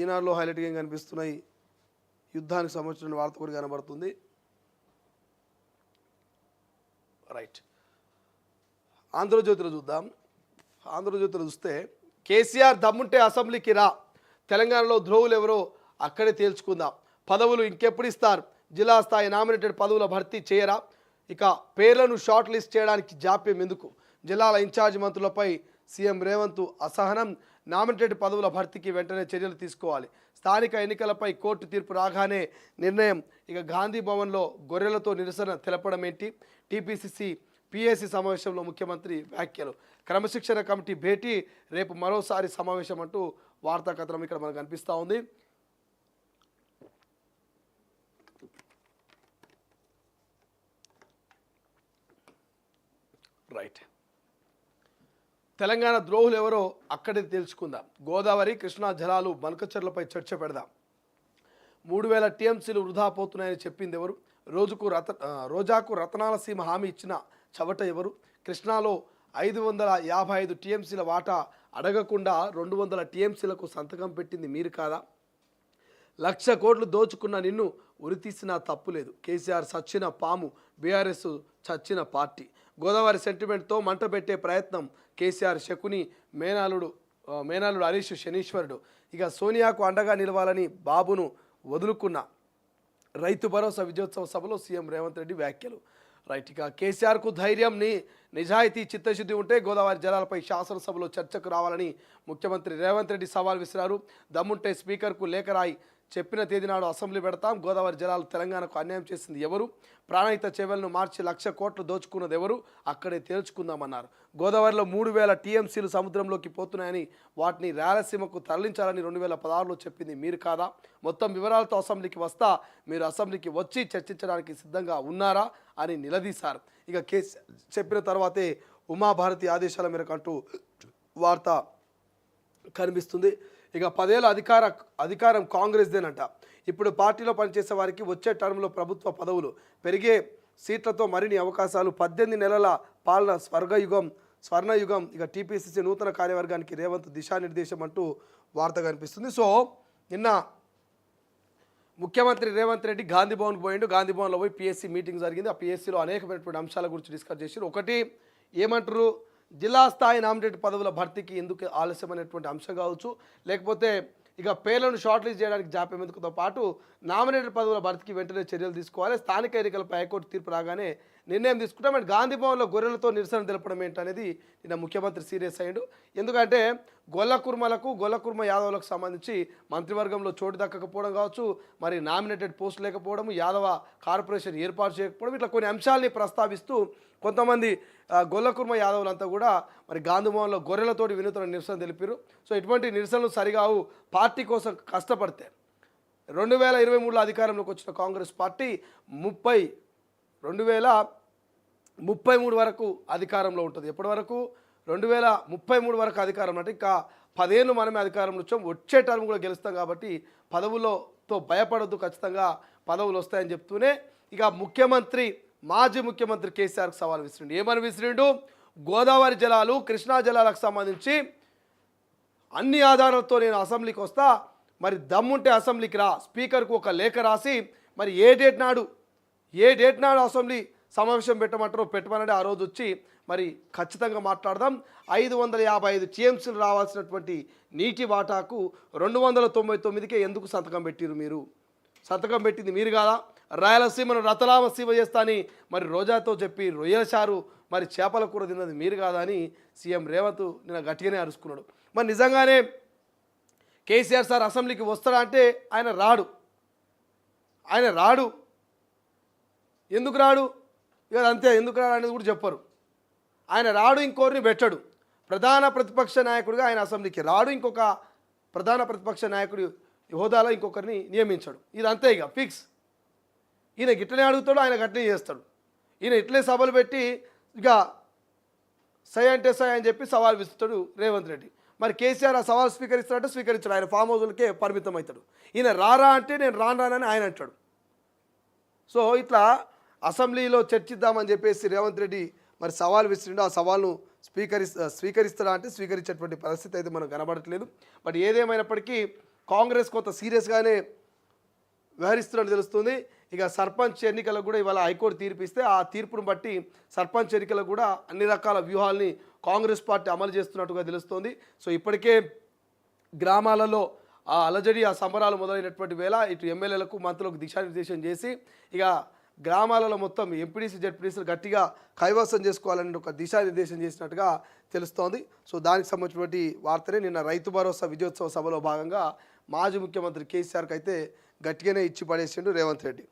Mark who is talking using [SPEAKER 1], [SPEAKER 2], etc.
[SPEAKER 1] ఈనాడులో హైలైట్గా ఏం కనిపిస్తున్నాయి, యుద్ధానికి సంబంధించిన వార్త కూడా కనబడుతుంది. రైట్, ఆంధ్రజ్యోతిలో చూద్దాం. ఆంధ్రజ్యోతిలో చూస్తే కేసీఆర్ దమ్ముంటే అసెంబ్లీకి రా, తెలంగాణలో ద్రోవులు ఎవరో అక్కడే తేల్చుకుందాం, పదవులు ఇంకెప్పుడు ఇస్తారు, జిల్లా స్థాయి నామినేటెడ్ పదవుల భర్తీ చేయరా, ఇక పేర్లను షార్ట్ లిస్ట్ చేయడానికి జాప్యం ఎందుకు, జిల్లాల ఇన్ఛార్జ్ మంత్రులపై సీఎం రేవంత్ అసహనం, నామినేటెడ్ పదవుల భర్తీకి వెంటనే చర్యలు తీసుకోవాలి, స్థానిక ఎన్నికలపై కోర్టు తీర్పు రాగానే నిర్ణయం, ఇక గాంధీ భవన్లో గొర్రెలతో నిరసన తెలపడం ఏంటి, టీపీసీసీ పీఏసీ సమావేశంలో ముఖ్యమంత్రి వ్యాఖ్యలు, క్రమశిక్షణ కమిటీ భేటీ రేపు మరోసారి సమావేశం అంటూ వార్తా కథనం ఇక్కడ మనకు కనిపిస్తూ ఉంది. రైట్, తెలంగాణ ద్రోహులు ఎవరో అక్కడే తెలుసుకుందాం, గోదావరి కృష్ణా జలాలు బనకచర్లపై చర్చ పెడదాం, 3000 టీఎంసీలు వృధా పోతున్నాయని చెప్పింది ఎవరు, రోజాకు రతనాల సీమ హామీ ఇచ్చిన చవట ఎవరు, కృష్ణాలో 555 టీఎంసీల వాటా అడగకుండా 200 టీఎంసీలకు సంతకం పెట్టింది మీరు కాదా, 1,00,000 కోట్లు దోచుకున్న నిన్ను ఉరితీసినా తప్పులేదు, కేసీఆర్ సచ్చిన పాము, బీఆర్ఎస్ చచ్చిన పార్టీ, గోదావరి సెంటిమెంట్తో మంట పెట్టే ప్రయత్నం, కేసీఆర్ శకుని, మేనాలుడు హరీష్ శనీశ్వరుడు, ఇక సోనియాకు అండగా నిలవాలని బాబును వదులుకున్న, రైతు భరోసా విజయోత్సవ సభలో సీఎం రేవంత్ రెడ్డి వ్యాఖ్యలు. రైట్, ఇక కేసీఆర్కు ధైర్యం, నిజాయితీ, చిత్తశుద్ధి ఉంటే గోదావరి జలాలపై శాసనసభలో చర్చకు రావాలని ముఖ్యమంత్రి రేవంత్ రెడ్డి సవాల్ విసిరారు, దమ్ముంటే స్పీకర్కు లేఖ రాయి, చెప్పిన తేదీ నాడు అసెంబ్లీ పెడతాం, గోదావరి జలాలు తెలంగాణకు అన్యాయం చేసింది ఎవరు, ప్రాణహిత చెవెలను మార్చి 1,00,000 కోట్లు దోచుకున్నది ఎవరు, అక్కడే తేల్చుకుందామన్నారు, గోదావరిలో 3000 టీఎంసీలు సముద్రంలోకి పోతున్నాయని వాటిని రాయలసీమకు తరలించాలని 2016లో చెప్పింది మీరు కాదా, మొత్తం వివరాలతో అసెంబ్లీకి వస్తా, మీరు అసెంబ్లీకి వచ్చి చర్చించడానికి సిద్ధంగా ఉన్నారా అని నిలదీశారు. ఇక కేసు చెప్పిన తర్వాతే ఉమాభారతి ఆదేశాల మేరకు అంటూ వార్త కనిపిస్తుంది. ఇక 10 ఏళ్ళ అధికారం కాంగ్రెస్దేనంట, ఇప్పుడు పార్టీలో పనిచేసే వారికి వచ్చే టర్మ్లో ప్రభుత్వ పదవులు, పెరిగే సీట్లతో మరిన్ని అవకాశాలు, 18 నెలల పాలన స్వర్ణయుగం, ఇక టీపీసీసీ నూతన కార్యవర్గానికి రేవంత్ దిశానిర్దేశం అంటూ వార్త కనిపిస్తుంది. సో నిన్న ముఖ్యమంత్రి రేవంత్ రెడ్డి గాంధీ భవన్కి పోయిండు, గాంధీ భవన్లో పోయి పిఎస్సీ మీటింగ్ జరిగింది, ఆ పిఎస్సీలో అనేకమైనటువంటి అంశాల గురించి డిస్కస్ చేశారు. ఒకటి ఏమంటారు, జిల్లా స్థాయి నామినేటెడ్ పదవుల భర్తీకి ఎందుకు ఆలస్యమైనటువంటి అంశం కావచ్చు, లేకపోతే ఇక పేర్లను షార్ట్ లిస్ట్ చేయడానికి జాప్యం ఎందుకుతో పాటు నామినేటెడ్ పదవుల భర్తీకి వెంటనే చర్యలు తీసుకోవాలి, స్థానిక ఎన్నికలపై హైకోర్టు తీర్పు రాగానే నిర్ణయం తీసుకుంటాం, అండ్ గాంధీ భవన్లో గొర్రెలతో నిరసన తెలపడం ఏంటనేది నిన్న ముఖ్యమంత్రి సీరియస్ అయ్యాడు. ఎందుకంటే గొల్లకుర్మ యాదవులకు సంబంధించి మంత్రివర్గంలో చోటు దక్కకపోవడం కావచ్చు, మరి నామినేటెడ్ పోస్ట్ లేకపోవడం, యాదవ కార్పొరేషన్ ఏర్పాటు చేయకపోవడం, ఇట్లా కొన్ని అంశాలని ప్రస్తావిస్తూ కొంతమంది గొల్లకుర్మ యాదవులంతా కూడా మరి గాంధీ భవన్లో గొర్రెలతోటి వినూత్న నిరసన తెలిపారు. సో ఇటువంటి నిరసనలు సరిగావు, పార్టీ కోసం కష్టపడితే 2023లో అధికారంలోకి వచ్చిన కాంగ్రెస్ పార్టీ 2033 వరకు అధికారంలో ఉంటుంది. ఎప్పటి వరకు? 2033 వరకు అధికారం అంటే ఇంకా 10 ఏళ్ళు మనమే అధికారంలో వచ్చాం, వచ్చే టర్మ్ కూడా గెలుస్తాం కాబట్టి పదవులతో భయపడొద్దు, ఖచ్చితంగా పదవులు వస్తాయని చెప్తూనే ఇక మాజీ ముఖ్యమంత్రి కేసీఆర్కి సవాల్ విసిరిండు. ఏమని విసిరిండు? గోదావరి జలాలు కృష్ణా జలాలకు సంబంధించి అన్ని ఆధారాలతో నేను అసెంబ్లీకి వస్తా, మరి దమ్ముంటే అసెంబ్లీకి రా, స్పీకర్కు ఒక లేఖ రాసి మరి ఏ డేట్ నాడు అసెంబ్లీ సమావేశం పెట్టమనంటే ఆ రోజు వచ్చి మరి ఖచ్చితంగా మాట్లాడదాం. 555 టీఎంసీలు రావాల్సినటువంటి నీటి వాటాకు 299కే ఎందుకు సంతకం పెట్టిరు? మీరు సంతకం పెట్టింది మీరు కాదా? రాయలసీమను రతలామ సీమ చేస్తా అని మరి రోజాతో చెప్పి రొయ్యల చారు మరి చేపల కూర తిన్నది మీరు కాదా అని సీఎం రేవంత్ నిన్న గట్టిగానే అరుచుకున్నాడు. మరి నిజంగానే కేసీఆర్ సార్ అసెంబ్లీకి వస్తాడా అంటే ఆయన రాడు. ఎందుకు రాడు? ఇక అంతే, ఎందుకు రాడు అనేది కూడా చెప్పరు. ఆయన రాడు, ఇంకోరిని పెట్టడు. ప్రధాన ప్రతిపక్ష నాయకుడిగా ఆయన అసెంబ్లీకి రాడు, ఇంకొక ప్రధాన ప్రతిపక్ష నాయకుడి హోదాలో ఇంకొకరిని నియమించాడు. ఇది అంతే, ఇక ఫిక్స్. ఈయన గిట్లనే అడుగుతాడు, ఆయన గట్లనే చేస్తాడు. ఈయన ఇట్లే సభలు పెట్టి ఇక సై అంటే సై అని చెప్పి సవాల్ విస్తాడు రేవంత్ రెడ్డి. మరి కేసీఆర్ ఆ సవాల్ స్వీకరిస్తాడంటే స్వీకరించాడు, ఆయన ఫామ్ హౌస్లకే పరిమితం అవుతాడు. ఈయన రారా అంటే నేను రానని ఆయన అంటాడు. సో ఇట్లా అసెంబ్లీలో చర్చిద్దామని చెప్పేసి రేవంత్ రెడ్డి మరి సవాల్ విసిరిండు. ఆ సవాల్ను స్వీకరిస్తాడా అంటే స్వీకరించేటువంటి పరిస్థితి అయితే మనకు కనబడట్లేదు. బట్ ఏదేమైనప్పటికీ కాంగ్రెస్ కొంత సీరియస్గానే వ్యవహరిస్తున్నట్టు తెలుస్తుంది. ఇక సర్పంచ్ ఎన్నికలకు కూడా ఇవాళ హైకోర్టు తీర్పిస్తే ఆ తీర్పును బట్టి సర్పంచ్ ఎన్నికలకు కూడా అన్ని రకాల వ్యూహాల్ని కాంగ్రెస్ పార్టీ అమలు చేస్తున్నట్టుగా తెలుస్తోంది. సో ఇప్పటికే గ్రామాలలో ఆ అలజడి ఆ సంబరాలు మొదలైనటువంటి వేళ ఇటు ఎమ్మెల్యేలకు మంత్రులకు దిశానిర్దేశం చేసి ఇక గ్రామాలలో మొత్తం ఎంపీడీసీ జెడ్పీడీసీలు గట్టిగా కైవసం చేసుకోవాలని ఒక దిశానిర్దేశం చేసినట్టుగా తెలుస్తోంది. సో దానికి సంబంధించినటువంటి వార్తనే నిన్న రైతు భరోసా విజయోత్సవ సభలో భాగంగా మాజీ ముఖ్యమంత్రి కేసీఆర్కి అయితే గట్టిగానే ఇచ్చి పడేసిండు రేవంత్ రెడ్డి.